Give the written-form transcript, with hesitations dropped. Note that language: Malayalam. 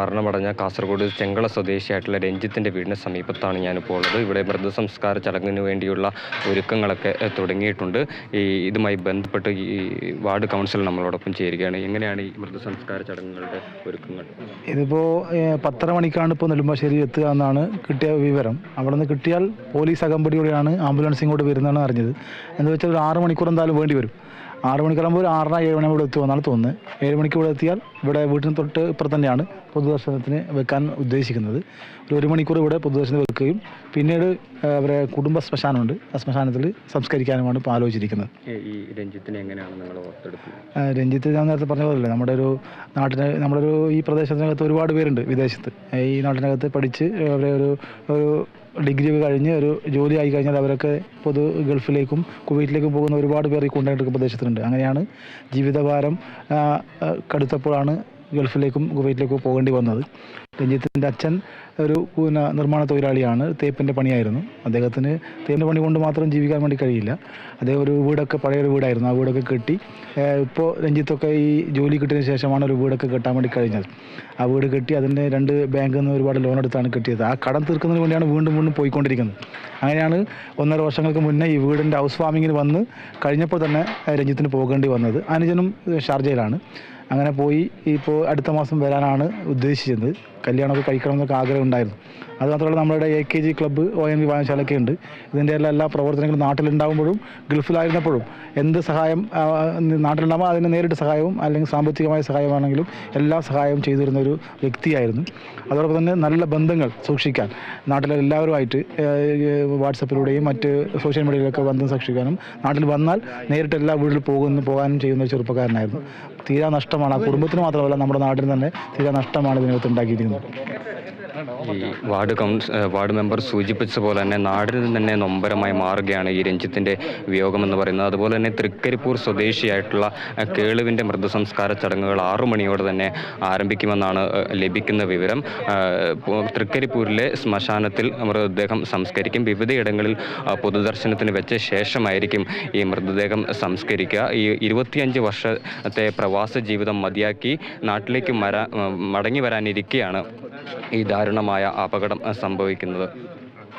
മരണമടഞ്ഞ കാസർഗോഡ് ചെങ്കള സ്വദേശിയായിട്ടുള്ള രഞ്ജിത്തിൻ്റെ വീടിന് സമീപത്താണ് ഞാനിപ്പോൾ ഉള്ളത്. ഇവിടെ മൃതസംസ്കാര ചടങ്ങിന് വേണ്ടിയുള്ള ഒരുക്കങ്ങളൊക്കെ തുടങ്ങിയിട്ടുണ്ട്. ഇതുമായി ബന്ധപ്പെട്ട് ഈ വാർഡ് കൗൺസിൽ നമ്മളോടൊപ്പം ചേരുകയാണ്. എങ്ങനെയാണ് ഈ മൃതസംസ്കാര ചടങ്ങുകളുടെ ഒരുക്കങ്ങൾ? ഇതിപ്പോൾ 10:30 മണിക്കാണ് ഇപ്പോൾ നെടുമ്പാശ്ശേരി എത്തുക എന്നാണ് കിട്ടിയ വിവരം. അവിടെ നിന്ന് കിട്ടിയാൽ പോലീസ് അകമ്പടിയോടെയാണ് ആംബുലൻസ് ഇങ്ങോട്ട് വരുന്നതാണ് അറിഞ്ഞത്. എന്ന് വെച്ചാൽ ഒരു 6 മണിക്കൂർ എന്തായാലും വേണ്ടി വരും. 6 മണിക്കാകുമ്പോൾ ഒരു 6:30 7 മണി ഇവിടെ എത്തുമെന്നാണ് തോന്നുന്നത്. 7 മണിക്ക് ഇവിടെ എത്തിയാൽ ഇവിടെ വീട്ടിന് തൊട്ട് ഇപ്പുറത്ത് തന്നെയാണ് പൊതുദർശനത്തിന് വെക്കാൻ ഉദ്ദേശിക്കുന്നത്. ഒരു 1 മണിക്കൂർ ഇവിടെ പൊതുദർശനത്തിന് വെക്കുകയും പിന്നീട് അവരെ കുടുംബ ശ്മശാനമുണ്ട്, ആ ശ്മശാനത്തിൽ സംസ്കരിക്കാനുമാണ് ഇപ്പോൾ ആലോചിച്ചിരിക്കുന്നത്. ഈ രഞ്ജിത്തിനെ എങ്ങനെയാണ് നിങ്ങൾ ഓർത്തെടുക്കുന്നത്? രഞ്ജിത്ത് ഞാൻ നേരത്തെ പറഞ്ഞ പോലെ നമ്മുടെ ഒരു ഈ പ്രദേശത്തിനകത്ത് ഒരുപാട് പേരുണ്ട് വിദേശത്ത്. ഈ നാട്ടിനകത്ത് പഠിച്ച് അവരെ ഒരു ഡിഗ്രി ഒക്കെ കഴിഞ്ഞ് ഒരു ജോലി ആയി കഴിഞ്ഞാൽ അവരൊക്കെ ഗൾഫിലേക്കും കുവൈറ്റിലേക്കും പോകുന്ന ഒരുപാട് പേർ ഈ കുണ്ടനാട്ട് പ്രദേശത്തുണ്ട്. അങ്ങനെയാണ് ജീവിതഭാരം കടുത്തപ്പോഴാണ് ഗൾഫിലേക്കും കുവൈറ്റിലേക്കും പോകേണ്ടി വന്നത്. രഞ്ജിത്തിൻ്റെ അച്ഛൻ ഒരു നിർമ്മാണ തൊഴിലാളിയാണ്. തേപ്പിൻ്റെ പണിയായിരുന്നു അദ്ദേഹത്തിന്. തേപ്പിൻ്റെ പണി കൊണ്ട് മാത്രം ജീവിക്കാൻ വേണ്ടി കഴിയില്ല. അദ്ദേഹം ഒരു വീടൊക്കെ പഴയൊരു വീടായിരുന്നു, ആ വീടൊക്കെ കെട്ടി ഇപ്പോൾ രഞ്ജിത്തൊക്കെ ഈ ജോലി കിട്ടിയതിന് ശേഷമാണ് ഒരു വീടൊക്കെ കെട്ടാൻ വേണ്ടി കഴിഞ്ഞത്. ആ വീട് കെട്ടി അതിൻ്റെ 2 ബാങ്കിൽ നിന്ന് ഒരുപാട് ലോൺ എടുത്താണ് കെട്ടിയത്. ആ കടം തീർക്കുന്നതിന് വേണ്ടിയാണ് വീണ്ടും പോയിക്കൊണ്ടിരിക്കുന്നത്. അങ്ങനെയാണ് 1.5 വർഷങ്ങൾക്ക് മുന്നേ ഈ വീടിൻ്റെ ഹൗസ് വാമിങ്ങിന് വന്ന് കഴിഞ്ഞപ്പോൾ തന്നെ രഞ്ജിത്തിന് പോകേണ്ടി വന്നത്. അനുജനും ഷാർജയിലാണ്. അങ്ങനെ പോയി ഇപ്പോൾ അടുത്ത മാസം വരാനാണ് ഉദ്ദേശിച്ചത്. കല്യാണമൊക്കെ കഴിക്കണമെന്നൊക്കെ ആഗ്രഹം ഉണ്ടായിരുന്നു. അതുമാത്രമല്ല നമ്മുടെ AKG ക്ലബ്ബ് ONV വായനശാലയൊക്കെ ഉണ്ട്. ഇതിൻ്റെ എല്ലാ പ്രവർത്തനങ്ങളും നാട്ടിലുണ്ടാകുമ്പോഴും ഗൾഫിലായിരുന്നപ്പോഴും എന്ത് സഹായം നാട്ടിലുണ്ടാകുമ്പോൾ അതിന് നേരിട്ട് സഹായവും അല്ലെങ്കിൽ സാമ്പത്തികമായ സഹായമാണെങ്കിലും എല്ലാ സഹായവും ചെയ്തു തരുന്ന ഒരു വ്യക്തിയായിരുന്നു. അതോടൊപ്പം തന്നെ നല്ല ബന്ധങ്ങൾ സൂക്ഷിക്കാൻ നാട്ടിലെ എല്ലാവരുമായിട്ട് വാട്സപ്പിലൂടെയും മറ്റ് സോഷ്യൽ മീഡിയയിലൊക്കെ ബന്ധം സൂക്ഷിക്കാനും നാട്ടിൽ വന്നാൽ നേരിട്ട് എല്ലാ വീട്ടിൽ പോകാനും ചെയ്യുന്ന ഒരു ചെറുപ്പക്കാരനായിരുന്നു. തീരാ നഷ്ടമാണ്, ആ കുടുംബത്തിന് മാത്രമല്ല നമ്മുടെ നാട്ടിന് തന്നെ തീരാ നഷ്ടമാണ് ഇതിനകത്ത് ഉണ്ടാക്കിയിരിക്കുന്നത്. ഈ വാർഡ് മെമ്പർ സൂചിപ്പിച്ച പോലെ തന്നെ നാടിന് തന്നെ നൊമ്പരമായി മാറുകയാണ് ഈ രഞ്ജിത്തിൻ്റെ വിയോഗമെന്ന് പറയുന്നത്. അതുപോലെ തന്നെ തൃക്കരിപ്പൂർ സ്വദേശിയായിട്ടുള്ള കേളുവിൻ്റെ മൃതസംസ്കാര ചടങ്ങുകൾ 6 മണിയോടെ തന്നെ ആരംഭിക്കുമെന്നാണ് ലഭിക്കുന്ന വിവരം. തൃക്കരിപ്പൂരിലെ ശ്മശാനത്തിൽ മൃതദേഹം സംസ്കരിക്കും. വിവിധയിടങ്ങളിൽ പൊതുദർശനത്തിന് വെച്ച ശേഷമായിരിക്കും ഈ മൃതദേഹം സംസ്കരിക്കുക. ഈ 25 വർഷത്തെ പ്രവാസ ജീവിതം മതിയാക്കി നാട്ടിലേക്ക് മടങ്ങി വരാനിരിക്കെയാണ് ഈ ദാരുണമായ അപകടം സംഭവിക്കുന്നത്.